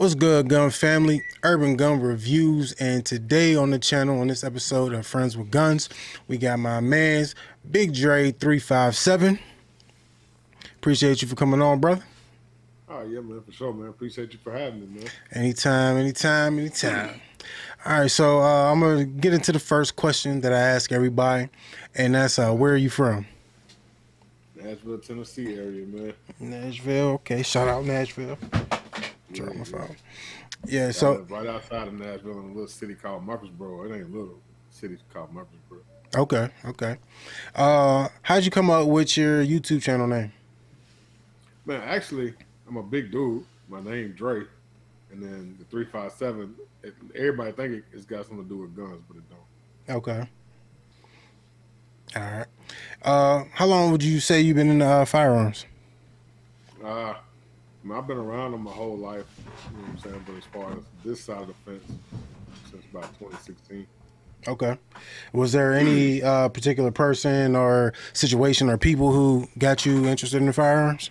What's good, gun family? Urban Gun Reviews, and today on the channel, on this episode of Friends with Guns, we got my man's BIGDRE357. Appreciate you for coming on, brother. Oh, yeah, man, for sure, man. Appreciate you for having me, man. Anytime. All right, so I'm going to get into the first question that I ask everybody, and that's where are you from? Nashville, Tennessee area, man. Nashville, okay. Shout out Nashville. Drop my phone. Yeah, so I live right outside of Nashville in a little city called Murfreesboro. It ain't little. City called Murfreesboro. okay. How'd you come up with your YouTube channel name? Man, actually, I'm a big dude. My name Dre, and then the 357. Everybody think it's got something to do with guns, but it don't. Okay. All right. How long would you say you've been in firearms? I've been around them my whole life. You know what I'm saying? But as far as this side of the fence, since about 2016. Okay. Was there any particular person or situation or people who got you interested in firearms?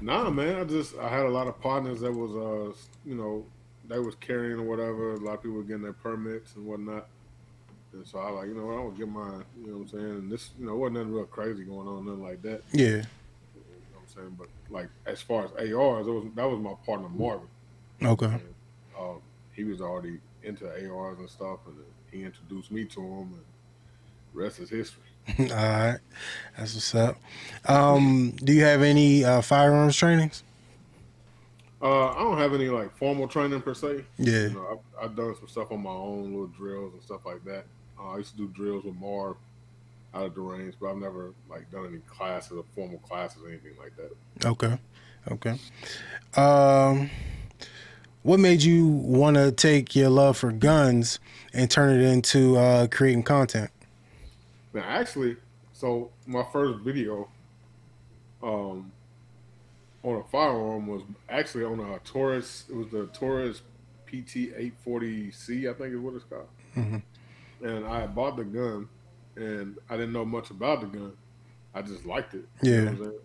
Nah, man. I had a lot of partners that was they was carrying or whatever. A lot of people were getting their permits and whatnot. And so I was like, you know what, I'm gonna get mine. You know what I'm saying? And this, wasn't nothing real crazy going on, nothing like that. Yeah. You know what I'm saying? But like as far as ARs, that was my partner Marvin. Okay. And, he was already into ARs and stuff, and he introduced me to him, and the rest is history. All right. That's what's up. Do you have any firearms trainings? I don't have any like formal training per se. Yeah. I've done some stuff on my own, little drills and stuff like that. I used to do drills with Marv out of the range, but I've never like done any classes or formal classes or anything like that. Okay. What made you want to take your love for guns and turn it into creating content? Now, actually, so my first video on a firearm was actually on a Taurus. It was the Taurus PT840C, I think is what it's called. Mm-hmm. And I had bought the gun, and I didn't know much about the gun. I just liked it. Yeah. You know what I'm saying?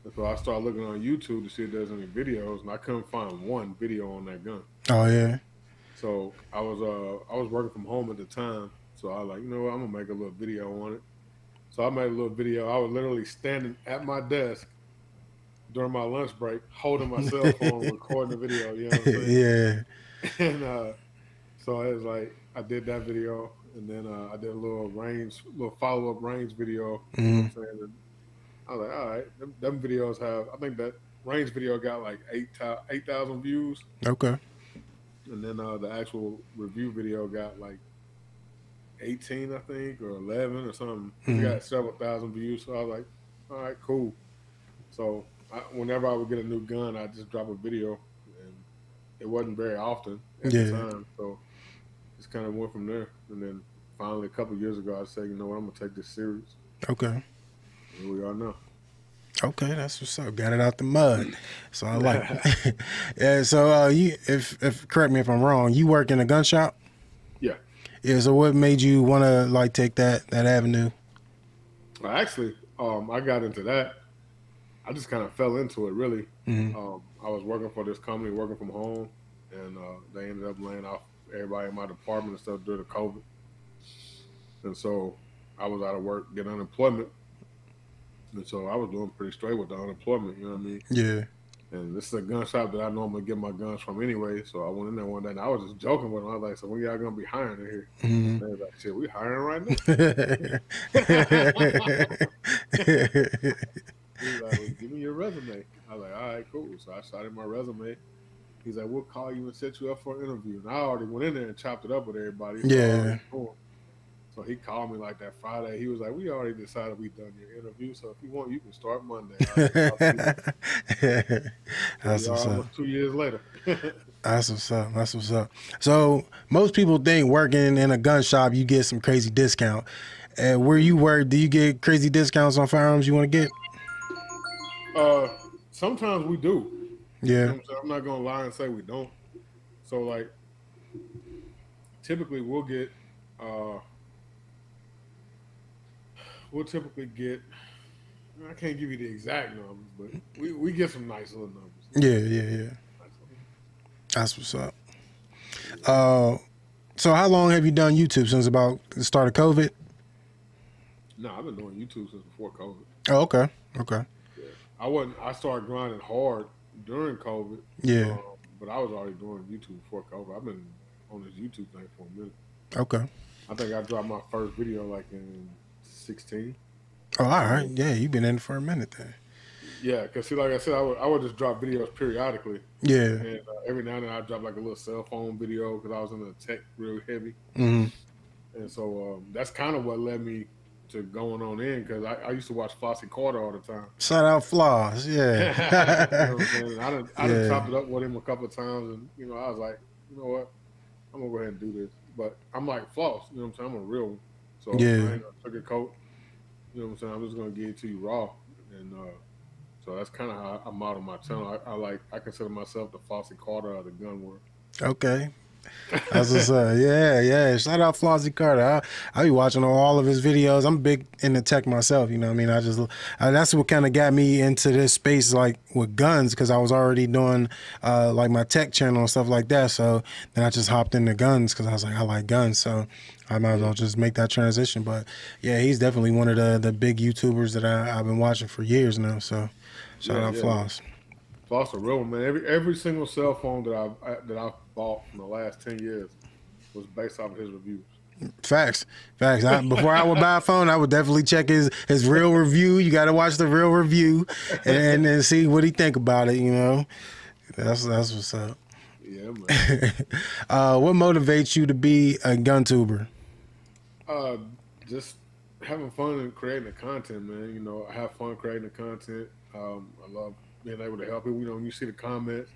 And so I started looking on YouTube to see if there's any videos, and I couldn't find one video on that gun. Oh yeah. So I was working from home at the time, so I was like, you know what, I'm gonna make a little video on it. So I made a little video. I was literally standing at my desk during my lunch break, holding my cell phone, recording the video. You know what I'm saying? Yeah. And so it was like I did that video, and then I did a little follow up range video. Mm-hmm. You know what I'm saying? And I was like, all right, them videos have. I think that range video got like 8,000 views. Okay. And then the actual review video got like 18, I think, or 11 or something. Mm-hmm. It got several thousand views. So I was like, all right, cool. So whenever I would get a new gun, I just drop a video, and it wasn't very often at the time. So just kind of went from there. And then finally, a couple of years ago, I said, you know what, I'm gonna take this serious. Okay. Here we are now. Okay, that's what's up. Got it out the mud, so I like it. Yeah. So you, if correct me if I'm wrong, you work in a gun shop. Yeah. Yeah. So what made you want to like take that avenue? Well, actually, I got into that. I just kind of fell into it, really. Mm-hmm. I was working for this company, working from home, and they ended up laying off everybody in my department and stuff during the COVID. And so I was out of work, getting unemployment. And so I was doing pretty straight with the unemployment, you know what I mean? Yeah. And this is a gun shop that I normally get my guns from anyway. So I went in there one day, and I was just joking with them. I was like, so when y'all going to be hiring in here? Mm-hmm. They was like, shit, we hiring right now? He's like, well, give me your resume. I was like, all right, cool. So I shot him my resume. He's like, we'll call you and set you up for an interview. And I already went in there and chopped it up with everybody. So yeah. So he called me like that Friday. He was like, we already decided we done your interview. So if you want, you can start Monday. That's what's up. 2 years later. That's what's up. So most people think working in a gun shop, you get some crazy discount. Where you work, do you get crazy discounts on firearms you want to get? Sometimes we do. Yeah. You know what I'm saying? I'm not gonna lie and say we don't. So like typically we'll typically get, I can't give you the exact numbers, but we get some nice little numbers. Yeah. That's what's up. So how long have you done YouTube? Since about the start of COVID? No, I've been doing YouTube since before COVID. Oh, okay. Okay. Yeah. I started grinding hard during COVID. Yeah. But I was already doing YouTube before COVID. I've been on this YouTube thing for a minute. Okay. I think I dropped my first video like in 16. Oh, all right. Yeah, you've been in it for a minute then. Yeah, because see, like I said, I would just drop videos periodically. Yeah. And every now and then I drop like a little cell phone video because I was in the tech real heavy. Mm-hmm. And so that's kind of what led me to going on in, because I used to watch Flossie Carter all the time. Shout out Floss, yeah. You know what I'm saying? I done chopped it up with him a couple of times, and you know, I was like, you know what, I'm gonna go ahead and do this. But I'm like Floss, you know what I'm saying? I'm a real one, so Yeah. I ain't gonna sugarcoat. You know what I'm saying? I'm just gonna give it to you raw, and so that's kind of how I model my channel. I consider myself the Flossie Carter of the gun world. Okay. That's what's up. Yeah. Shout out Flossie Carter. I be watching all of his videos. I'm big into tech myself, you know what I mean? That's what kind of got me into this space, like with guns, because I was already doing like my tech channel and stuff like that. So then I just hopped into guns because I was like, I like guns. So I might as well just make that transition. But yeah, he's definitely one of the big YouTubers that I've been watching for years now. So shout out Floss. Floss a real one, man. Every single cell phone that I've bought in the last 10 years was based off of his reviews. Facts. Before I would buy a phone, I would definitely check his real review. You got to watch the real review and then see what he think about it. You know, that's what's up. Yeah, man. What motivates you to be a GUNTUBER? Just having fun and creating the content, man. You know, I have fun creating the content. I love being able to help people. You know, when you see the comments,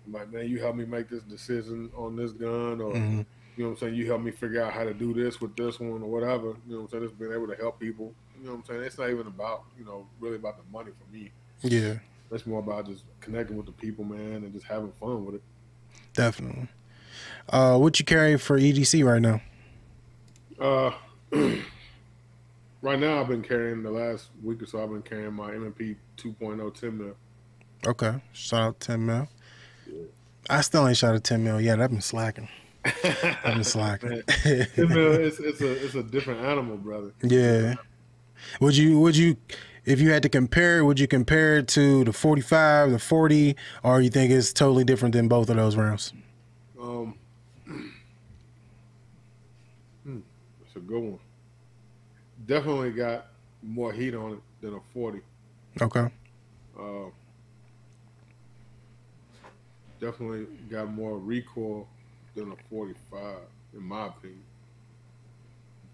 I'm like, man, you helped me make this decision on this gun, or you know what I'm saying, you helped me figure out how to do this with this one or whatever. You know what I'm saying? Just being able to help people. You know what I'm saying? It's not even about, you know, really about the money for me. Yeah. It's more about just connecting with the people, man, and just having fun with it. Definitely. What you carry for EDC right now? Right now I've been carrying, the last week or so, I've been carrying my M&P 2.0 10 mil. Okay. Shout out 10 mil. Yeah. I still ain't shot a 10 mil yet. I've been slacking. 10 mil, it's a different animal, brother. Yeah. Would you, if you had to compare, would you compare it to the 45, the 40, or you think it's totally different than both of those rounds? It's a good one. Definitely got more heat on it than a 40. Okay. Definitely got more recoil than a 45, in my opinion.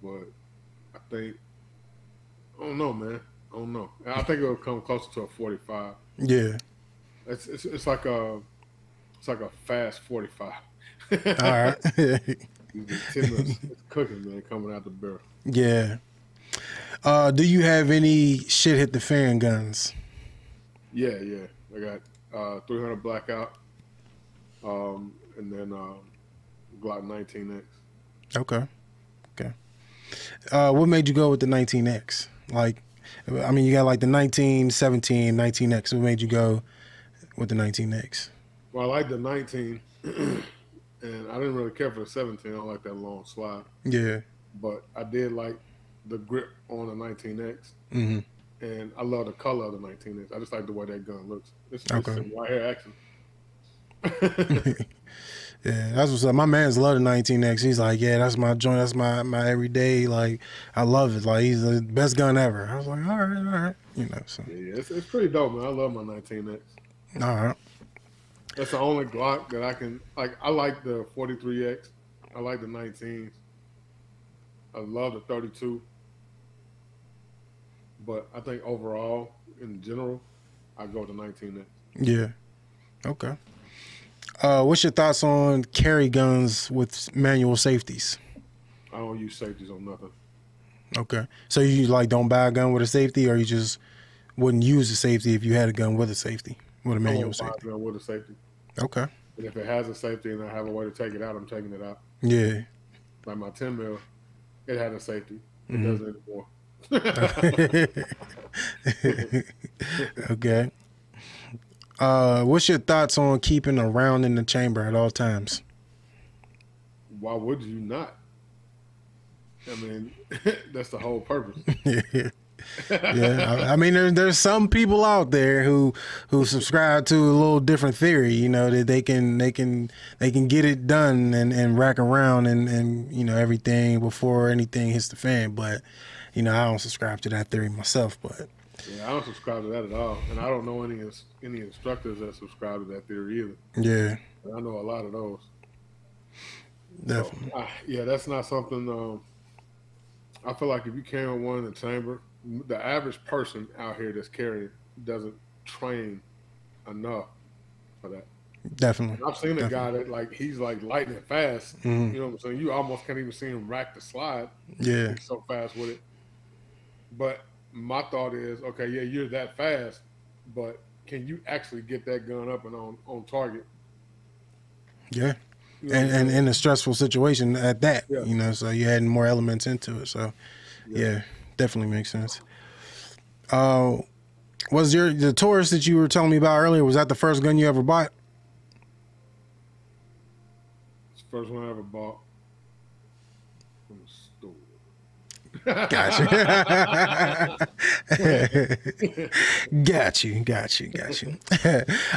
But I think, I don't know, man. I don't know. I think it'll come closer to a 45. Yeah. It's like a fast 45. All right. It's cooking, man, coming out the barrel. Yeah. Do you have any shit hit the fan guns? Yeah. I got 300 Blackout, and then Glock 19X. Okay. What made you go with the 19X? Like, I mean, you got like the 1917, 19X. What made you go with the 19X? Well, I like the 19, and I didn't really care for the 17. I don't like that long slide. Yeah. But I did like the grip on the 19X, and I love the color of the 19X. I just like the way that gun looks. It's some white hair action. Yeah, that's what's up. My man's love the 19X. He's like, yeah, that's my joint. That's my everyday. Like, I love it. Like, he's the best gun ever. I was like, all right. You know, so. Yeah, it's pretty dope, man. I love my 19X. All right. That's the only Glock that I can, like, I like the 43X. I like the 19s. I love the 32. But I think overall, in general, I go with the 19X. Yeah. Okay. What's your thoughts on carry guns with manual safeties? I don't use safeties on nothing. Okay. So you like don't buy a gun with a safety, or you just wouldn't use a safety if you had a gun with a safety, with a manual safety? I won't buy a gun with a safety. Okay. And if it has a safety and I have a way to take it out, I'm taking it out. Yeah. Like my 10 mil, it had a safety. It doesn't anymore. Okay. What's your thoughts on keeping a round in the chamber at all times? Why would you not? I mean, that's the whole purpose. Yeah, I mean, there's some people out there who subscribe to a little different theory. You know, that they can get it done and rack around and you know everything before anything hits the fan. But you know, I don't subscribe to that theory myself. But yeah, I don't subscribe to that at all, and I don't know any instructors that subscribe to that theory either. yeah, And I know a lot of those. definitely. So, yeah, that's not something. I feel like if you carry one in the chamber, the average person out here that's carrying doesn't train enough for that. Definitely. And I've seen a guy that he's like lightning fast. Mm-hmm. You know what I'm saying? You almost can't even see him rack the slide. Yeah. He's so fast with it. But my thought is, okay, yeah, you're that fast, but can you actually get that gun up and on target? Yeah. You know And in a stressful situation at that, yeah. you know, so you're adding more elements into it. So yeah, definitely makes sense. Was the Taurus that you were telling me about earlier, was that the first gun you ever bought? It's the first one I ever bought from the store. Got you.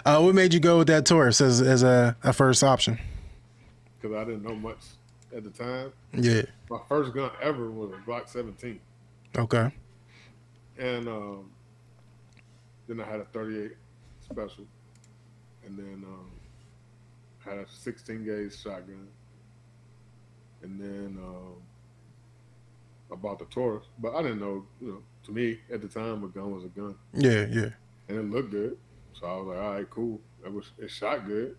What made you go with that Taurus as a first option? Because I didn't know much at the time. Yeah. My first gun ever was a Glock 17. Okay. And then I had a 38 special. And then had a 16 gauge shotgun. And then I bought the Taurus. But I didn't know, to me at the time, a gun was a gun. Yeah. And it looked good. So I was like, all right, cool. It shot good.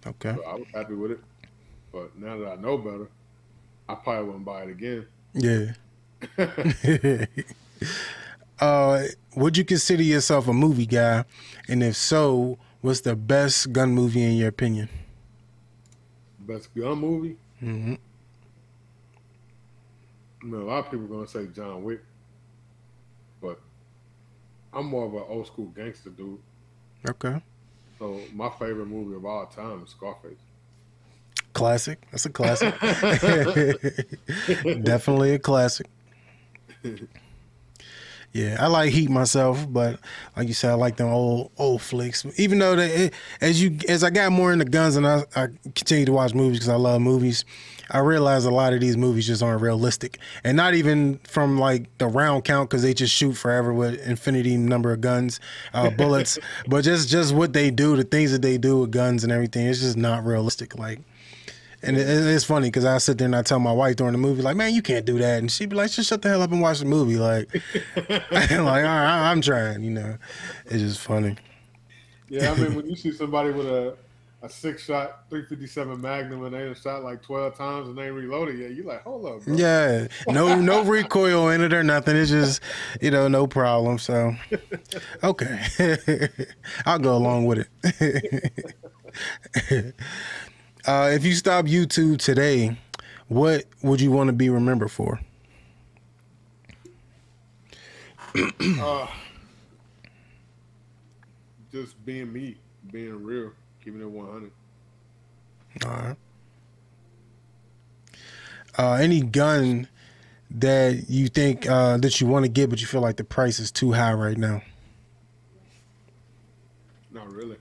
Okay. So I was happy with it. But now that I know better, I probably wouldn't buy it again. Yeah. Would you consider yourself a movie guy? And if so, what's the best gun movie in your opinion? Best gun movie? Mm-hmm. I mean, a lot of people are going to say John Wick. But I'm more of an old school gangster dude. Okay. So my favorite movie of all time is Scarface. Classic. That's a classic. Definitely a classic. Yeah, I like Heat myself, but like you said, I like them old flicks. Even though as I got more into guns and I continue to watch movies because I love movies, I realize a lot of these movies just aren't realistic, and not even from like the round count because they just shoot forever with infinity number of guns, bullets, but just what they do, the things that they do with guns and everything. It's just not realistic. Like. And it's funny because I sit there and I tell my wife during the movie, like, man, you can't do that. And she'd be like, just shut the hell up and watch the movie. Like, like, all right, I'm trying, you know. It's just funny. Yeah, I mean, when you see somebody with a 6-shot 357 Magnum and they done shot like 12 times and they ain't reloaded yet, you're like, hold up, bro. Yeah, no recoil in it or nothing. It's just, no problem. So, okay. I'll go along with it. If you stop YouTube today, what would you want to be remembered for? Just being me, being real, keeping it 100. All right. Any gun that you think that you want to get, but you feel like the price is too high right now? Not really.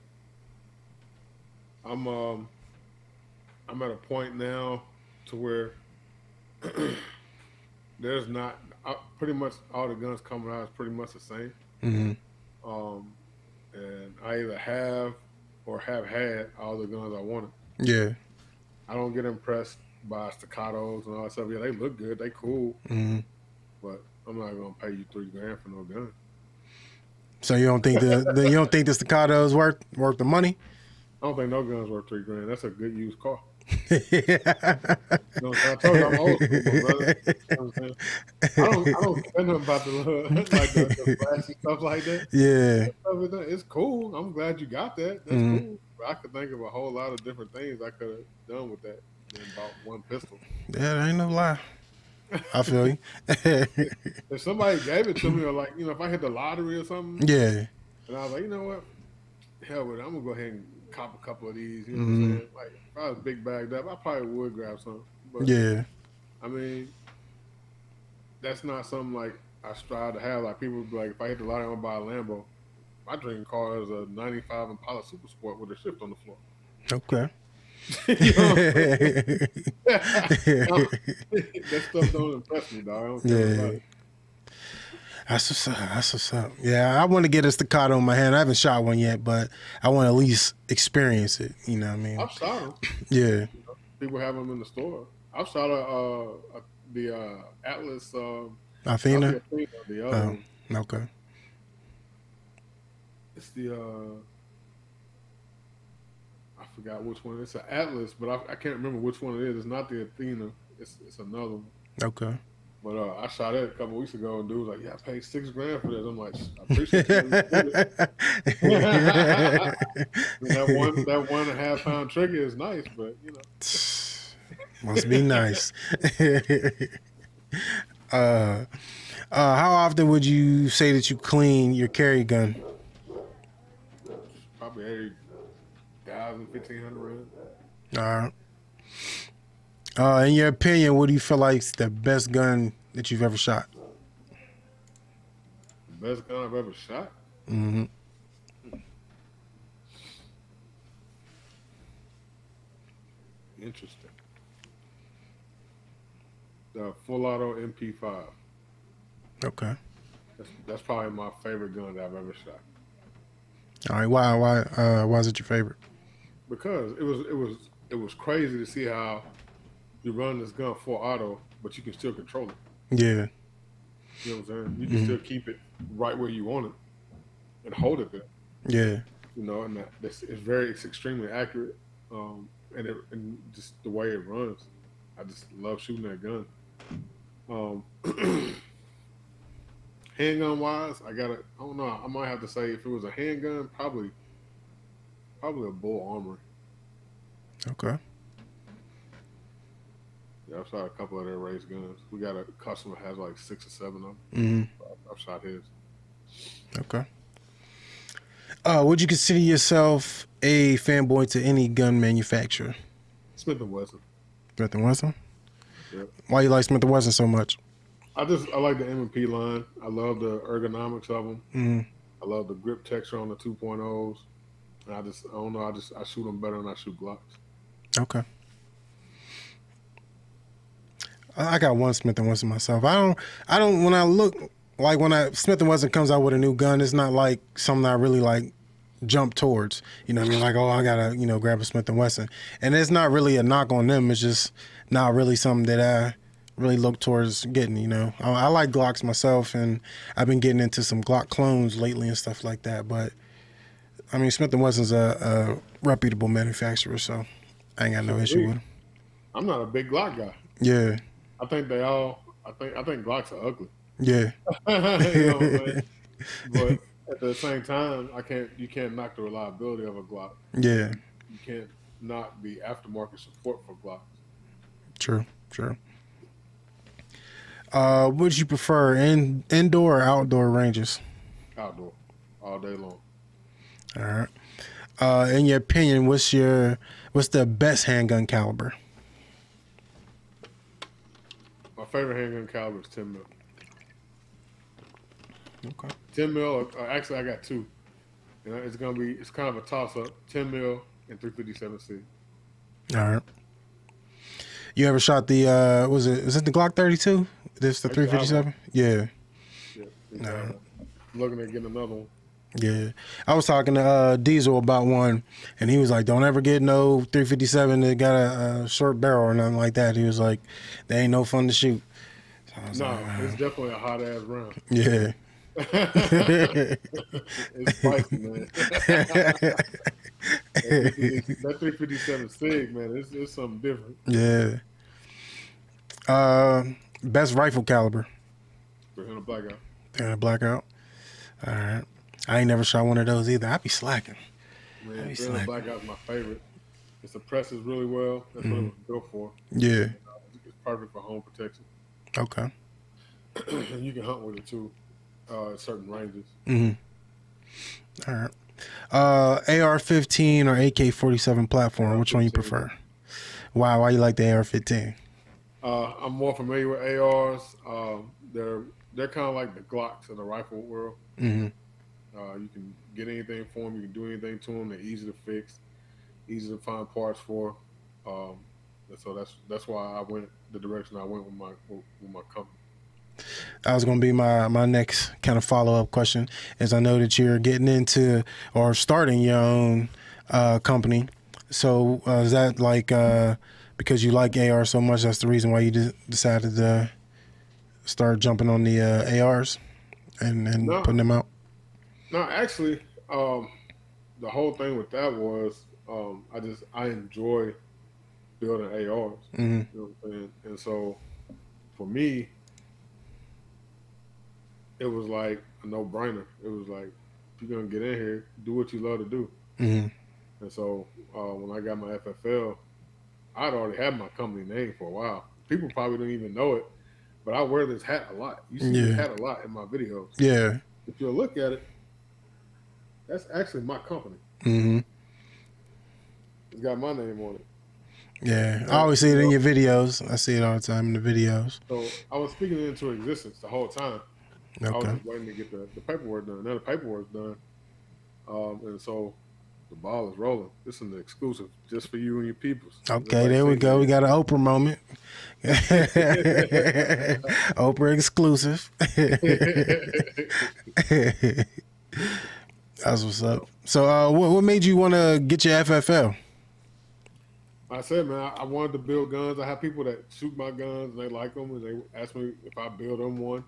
I'm at a point now to where there's not pretty much all the guns coming out is pretty much the same. Mm-hmm. And I either have or have had all the guns I wanted. Yeah. I don't get impressed by staccatos and all that stuff. Yeah, they look good, they cool, but I'm not gonna pay you $3,000 for no gun. So you don't think the staccato is worth the money? I don't think no gun's worth $3,000. That's a good used car. I told you I'm old school, brother. You know what I'm saying? I don't care nothing about the flashy stuff like that. Yeah, it's cool. I'm glad you got that. That's cool. But I could think of a whole lot of different things I could have done with that than bought one pistol. Yeah, that ain't no lie. I feel you. If somebody gave it to me, or if I hit the lottery or something, yeah, and I was like, you know what, hell with it. I'm gonna go ahead and cop a couple of these. You know what I'm saying? Like if I was big bagged up, I probably would grab some. But Yeah. I mean, that's not something like I strive to have. Like people be like, if I hit the lottery, I'm gonna buy a Lambo. My dream car is a '95 Impala Super Sport with a shift on the floor. Okay. You know what I'm saying? That stuff don't impress me, dog. I don't care about Yeah. it. That's what's up. That's what's up. Yeah, I want to get a staccato in my hand. I haven't shot one yet, but I want to at least experience it. You know what I mean? I've shot them. Yeah. You know, people have them in the store. I've shot the Atlas. Not the Athena? Athena, the other Oh, one. okay. It's the I forgot which one. It's an Atlas, but I can't remember which one it is. It's not the Athena. It's another one. Okay. But I shot it a couple weeks ago, and dude was like, "Yeah, I paid $6,000 for this." I'm like, "I appreciate you." that 1.5 pound trigger is nice, but you know, Must be nice. How often would you say that you clean your carry gun? probably every 1,000, 1,500 rounds. All right. In your opinion, what do you feel like is the best gun that you've ever shot? The best gun I've ever shot. Mm-hmm. Interesting. The full auto MP5. Okay. That's probably my favorite gun that I've ever shot. All right. Why is it your favorite? Because it was crazy to see how you run this gun full auto, but you can still control it. Yeah. You know what I'm saying? You can still keep it right where you want it and hold it there. Yeah. You know, and it's extremely accurate, and just the way it runs, I just love shooting that gun. Handgun wise, I don't know. I might have to say if it was a handgun, probably a Bull Armory. Okay. Yeah, I've shot a couple of their race guns. We got a customer that has like 6 or 7 of them. Mm-hmm. I've shot his. Okay. Would you consider yourself a fanboy to any gun manufacturer? Smith and Wesson. Smith and Wesson? Yep. Why you like Smith and Wesson so much? I like the M&P line. I love the ergonomics of them. Mm-hmm. I love the grip texture on the 2.0s. And I don't know. I shoot them better than I shoot Glocks. Okay. I got one Smith and Wesson myself. I don't. When I look, like when Smith and Wesson comes out with a new gun, it's not like something I really like jump towards. You know what I mean? Like, oh, I gotta grab a Smith and Wesson, and it's not really a knock on them. It's just not really something that I really look towards getting. You know, I like Glocks myself, and I've been getting into some Glock clones lately and stuff like that. But I mean, Smith and Wesson's a reputable manufacturer, so I ain't got no issue with them. I'm not a big Glock guy. Yeah. I think Glocks are ugly. Yeah. You know what I'm saying? But at the same time, you can't knock the reliability of a Glock. Yeah. You can't knock the aftermarket support for Glocks. True. Would you prefer indoor or outdoor ranges? Outdoor, all day long. All right. In your opinion, what's the best handgun caliber? My favorite handgun caliber is 10 mil. Okay. 10 mil. Actually, I got 2. You know, it's kind of a toss up. 10 mil and 357C. All right. You ever shot the was it the Glock 32? This the 357? Yeah. Yeah. Right. Looking at getting another one. Yeah. I was talking to Diesel about one, and he was like, don't ever get no 357 that got a short barrel or nothing like that. He was like, they ain't no fun to shoot. So it's definitely a hot ass round. Yeah. It's spicy, man. That 357 SIG, man, it's something different. Yeah. Best rifle caliber? 300 Blackout. 300 Blackout. All right. I ain't never shot one of those either. I be slacking. Man, 300 Blackout is my favorite. It suppresses really well. That's what it was built for. Yeah. It's perfect for home protection. Okay. And you can hunt with it too, at certain ranges. Mm-hmm. All right. AR-15 or AK-47 platform. Which one you prefer? Why you like the AR-15? I'm more familiar with ARs. They're kind of like the Glocks in the rifle world. Mm-hmm. You can get anything for them. You can do anything to them. They're easy to fix, easy to find parts for. And so that's why I went the direction I went with my company. That was going to be my next kind of follow-up question, is I know that you're getting into or starting your own company. So is that like because you like AR so much, that's the reason why you decided to start jumping on the ARs and putting them out? No, actually, the whole thing with that was I enjoy building ARs. Mm-hmm. You know what I'm saying? And so for me, it was like a no-brainer. It was like, if you're gonna get in here, do what you love to do. Mm-hmm. And so when I got my FFL, I'd already had my company name for a while. People probably don't even know it, but I wear this hat a lot. You see this hat a lot in my videos. Yeah. If you look at it, that's actually my company. Mm-hmm. It's got my name on it. Yeah, I always see it in your videos. I see it all the time in the videos. So I was speaking it into existence the whole time. Okay. I was just waiting to get the paperwork done. Now the paperwork's done. And so the ball is rolling. This is an exclusive just for you and your peoples. Okay, there we go. We got an Oprah moment. Oprah exclusive. That's what's up. So what made you want to get your FFL? I said, man, I wanted to build guns. I have people that shoot my guns and they like them, and they ask me if I build them one.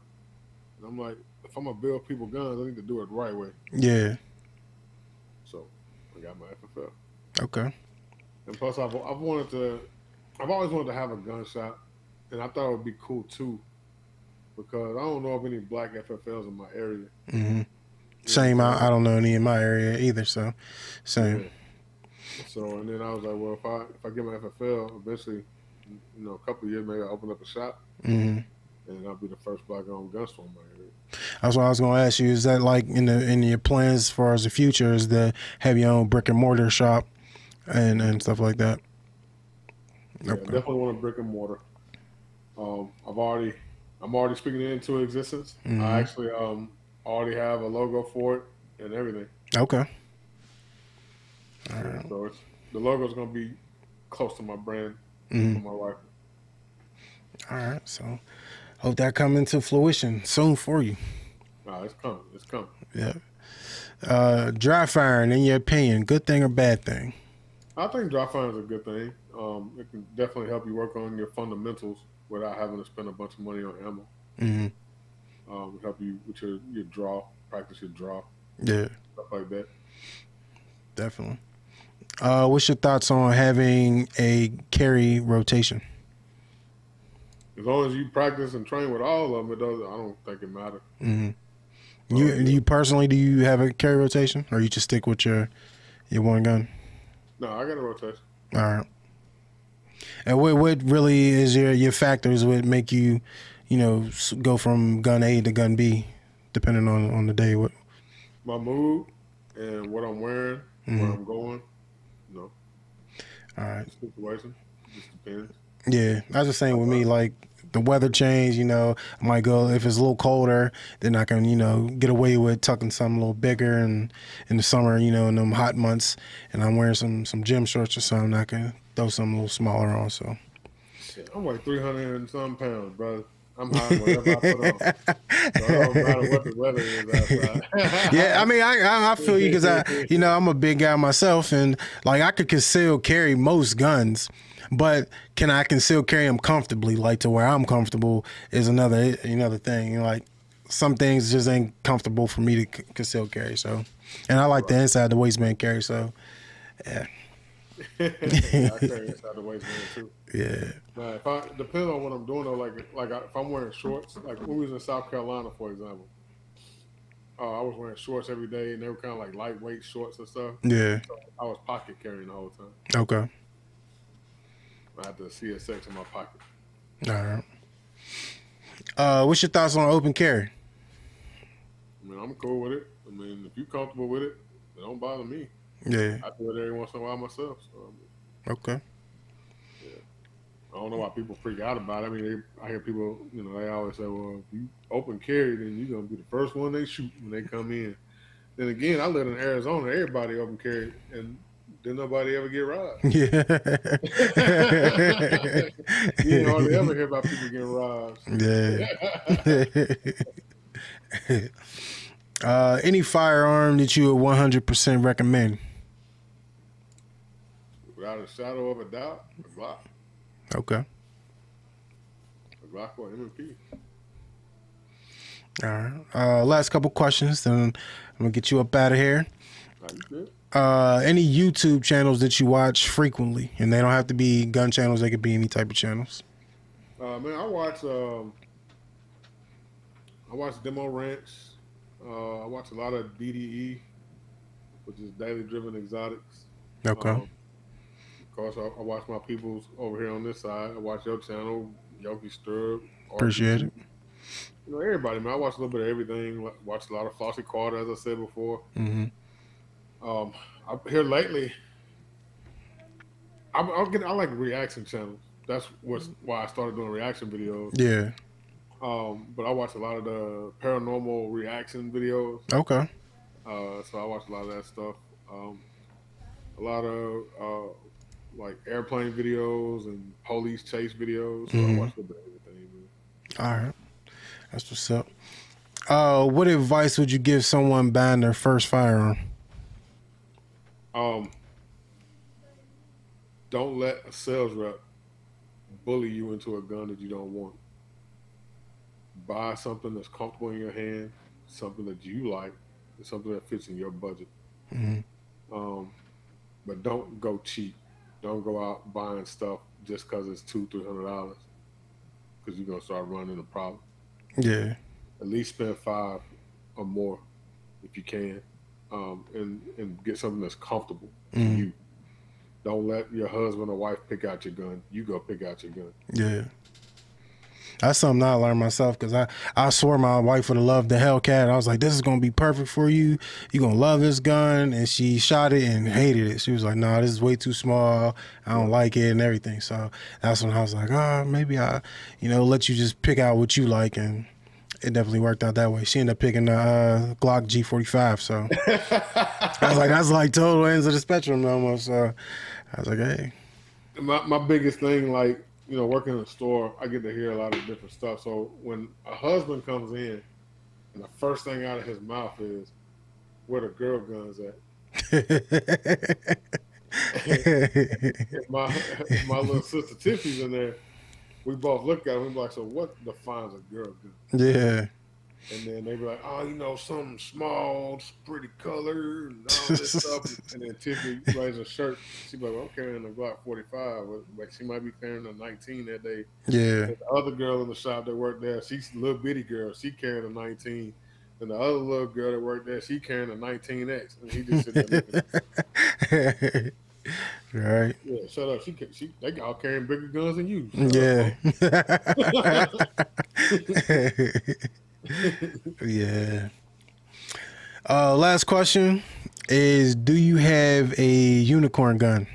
And I'm like, if I'm gonna build people guns, I need to do it the right way. Yeah. So I got my FFL. Okay. And plus, I've always wanted to have a gun shop, and I thought it would be cool too, because I don't know of any black FFLs in my area. Mm-hmm. Same. I don't know any in my area either. So, same. Yeah. So, and then I was like, well, if I get my FFL, eventually, you know, a couple of years, maybe I'll open up a shop, and I'll be the first black-owned gun store in my area. That's what I was going to ask you. Is that like in your plans as far as the future, is to have your own brick and mortar shop and stuff like that? Yeah, okay. Definitely want a brick and mortar. I'm already speaking it into existence. I actually already have a logo for it and everything. Okay. All right. So the logo is going to be close to my brand for my rifle. All right. So hope that comes into fruition soon for you. Nah, it's coming. It's coming. Yeah. Dry firing, in your opinion, good thing or bad thing? I think dry firing is a good thing. It can definitely help you work on your fundamentals without having to spend a bunch of money on ammo. Help you with your draw, practice your draw. Yeah. Stuff like that. Definitely. What's your thoughts on having a carry rotation? As long as you practice and train with all of them, I don't think it matters. You personally, do you have a carry rotation, or you just stick with your one gun? No, I got a rotation. All right. And what really is your factors would make you, go from gun A to gun B, depending on the day? What? My mood and what I'm wearing, where I'm going. No. All right. Situation just depends. Yeah, that's the same with me. Like the weather change, I might go, if it's a little colder, then I can, get away with tucking something a little bigger, and in the summer, in them hot months, and I'm wearing some gym shorts or something, I can throw something a little smaller on. So shit, I'm like 300 and some pounds, brother. I'm high whatever I put on. So it don't matter what the weather is outside. Yeah, I mean, I feel you, because I'm a big guy myself, and like I could conceal carry most guns, but can I conceal carry them comfortably, like to where I'm comfortable, is another thing. Like some things just ain't comfortable for me to conceal carry. So, and I like the inside the waistband carry. So, yeah. I carry inside the waistband too. Yeah. Now, depends on what I'm doing though. If I'm wearing shorts, like when we was in South Carolina, for example, I was wearing shorts every day, and they were kind of like lightweight shorts and stuff. Yeah. So I was pocket carrying the whole time. Okay. I had the CSX in my pocket. All right. What's your thoughts on open carry? I mean, I'm cool with it. I mean, if you're comfortable with it, don't bother me. Yeah. I do it every once in a while myself. So, Okay. yeah. I don't know why people freak out about it. I mean, I hear people, they always say, well, if you open carry, then you're going to be the first one they shoot when they come in. Then again, I live in Arizona. Everybody open carry, and didn't nobody ever get robbed. Yeah. You ain't hardly ever hear about people getting robbed. Yeah. Any firearm that you would 100% recommend? Without a shadow of a doubt, a Glock. Okay. A Glock or M&P. All right. Last couple questions, then I'm gonna get you up out of here. You good? Any YouTube channels that you watch frequently, and they don't have to be gun channels; they could be any type of channels. Man, I watch Demo Ranch. I watch a lot of DDE, which is Daily Driven Exotics. Okay. Of course, I watch my peoples over here on this side. I watch your channel, Yoki Sturb. Appreciate it. Everybody, man. I watch a little bit of everything. Watch a lot of Flossie Carter, as I said before. Mm-hmm. Here lately, I like reaction channels. That's why I started doing reaction videos. Yeah. But I watch a lot of the paranormal reaction videos. Okay. So I watch a lot of that stuff. A lot of like airplane videos and police chase videos. So I watch a little bit of everything. Man. All right. That's what's up. What advice would you give someone buying their first firearm? Don't let a sales rep bully you into a gun that you don't want. Buy something that's comfortable in your hand, something that you like, and something that fits in your budget. Mm-hmm. But don't go cheap. Don't go out buying stuff just because it's $200-300, because you're gonna start running into problems. Yeah. At least spend $5 or more if you can, and get something that's comfortable to you. Don't let your husband or wife pick out your gun. You go pick out your gun. Yeah. That's something I learned myself, because I swore my wife would have loved the Hellcat. I was like, this is going to be perfect for you. You're going to love this gun. And she shot it and hated it. She was like, nah, this is way too small. I don't like it and everything. So that's when I was like, maybe I, let you just pick out what you like. And it definitely worked out that way. She ended up picking the Glock G45. So I was like, that's like total ends of the spectrum almost. So I was like, hey. My biggest thing, like, working in a store, I get to hear a lot of different stuff. So when a husband comes in and the first thing out of his mouth is, where the girl guns at? if my little sister Tiffany's in there, we both look at him and be like, so what defines a girl gun? Yeah. And then they be like, something small, pretty color, and all this stuff. And then Tiffany wears a shirt. She be like, I'm carrying a Glock 45, but she might be carrying a 19 that day. Yeah. And the other girl in the shop that worked there, she's a little bitty girl. She carrying a 19. And the other little girl that worked there, she carrying a 19X. And he just sitting there looking. Right. Yeah, shut up. They all carrying bigger guns than you. Yeah. Yeah. Last question is, do you have a unicorn gun?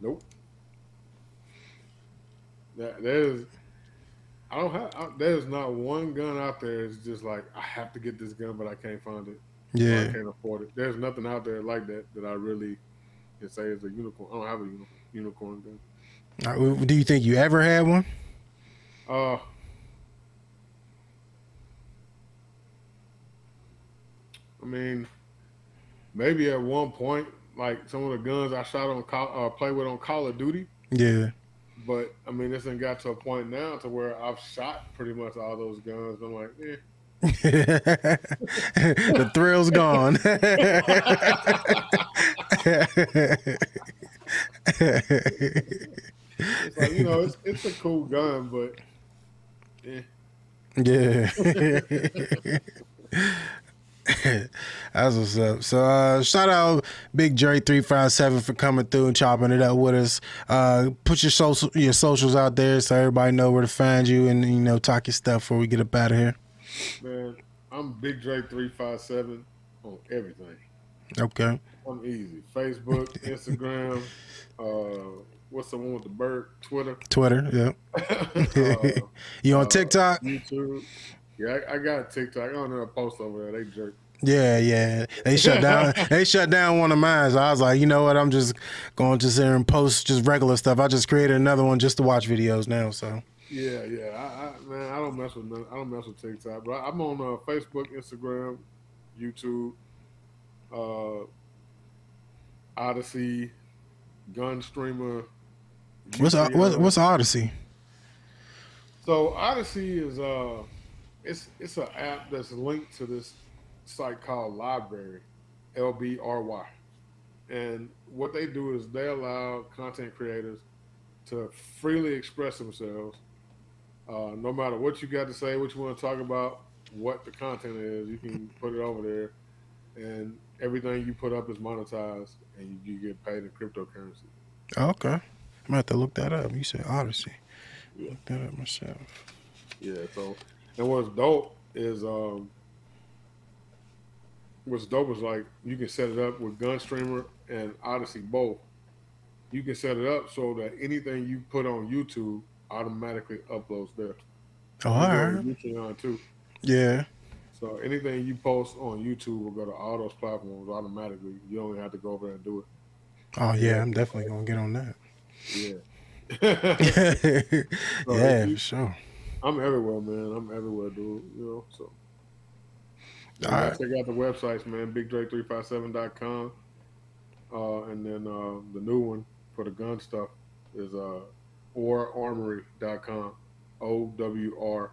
Nope. There's not one gun out there that's just like, I have to get this gun, but I can't find it. Yeah. I can't afford it. There's nothing out there like that I really can say is a unicorn. I don't have a unicorn gun. Do you think you ever had one? I mean, maybe at one point, like some of the guns I shot on play with on Call of Duty. Yeah. But I mean, this ain't got to a point now to where I've shot pretty much all those guns. I'm like, The thrill's gone. It's like, it's a cool gun, but yeah. That's what's up. So shout out BIGDRE357 for coming through and chopping it up with us. Put your socials out there so everybody know where to find you, and talk your stuff before we get up out of here. Man, I'm BIGDRE357 on everything. Okay. I'm easy. Facebook, Instagram. What's the one with the bird? Twitter. Twitter. uh, Yeah. You on TikTok? YouTube. Yeah, I got TikTok. I don't know a post over there. They jerk. Yeah, yeah. They shut down. They shut down one of mine. So I was like, you know what? I'm just going to sit there and post just regular stuff. I just created another one just to watch videos now. So Yeah. Man, I don't mess with none. I don't mess with TikTok, but I'm on Facebook, Instagram, YouTube, uh, Odyssey, Gun Streamer. what's Odyssey? So Odyssey is it's an app that's linked to this site called Library, LBRY, and what they do is they allow content creators to freely express themselves. No matter what you got to say, what you want to talk about, what the content is, you can put it over there, and everything you put up is monetized, and you get paid in cryptocurrency. Okay. I'm gonna have to look that up. You said Odyssey. Yeah. Look that up myself. Yeah. So, and what's dope is like you can set it up with GunStreamer and Odyssey both. You can set it up so that anything you put on YouTube automatically uploads there. Oh, all right. Patreon too. Yeah. So anything you post on YouTube will go to all those platforms automatically. You only have to go over there and do it. Oh yeah, I'm definitely gonna get on that. Yeah. So yeah, for sure. I'm everywhere, man. I'm everywhere, dude. You know, so All right. check out the websites, man. BIGDRE357.com. And then the new one for the gun stuff is ORArmory.com. OWR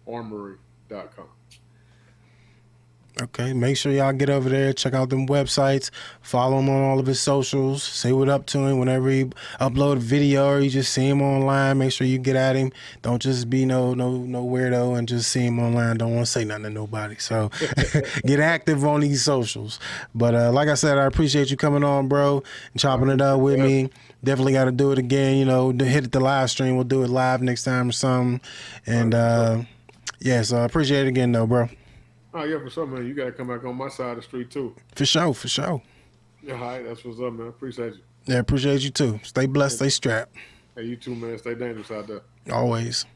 Armory.com. Okay, make sure y'all get over there, check out them websites, follow him on all of his socials, say what up to him whenever he upload a video or you just see him online. Make sure you get at him. Don't just be no weirdo and just see him online. Don't want to say nothing to nobody. So get active on these socials. But like I said, I appreciate you coming on, bro, and chopping it up with me. Definitely got to do it again. You know, hit the live stream. We'll do it live next time or something. And yeah, so I appreciate it again, though, bro. Oh, yeah, for sure, man. You got to come back on my side of the street, too. For sure, for sure. Yeah, all right. That's what's up, man. Appreciate you. Yeah, appreciate you, too. Stay blessed, stay strapped. Hey, you too, man. Stay dangerous out there. Always.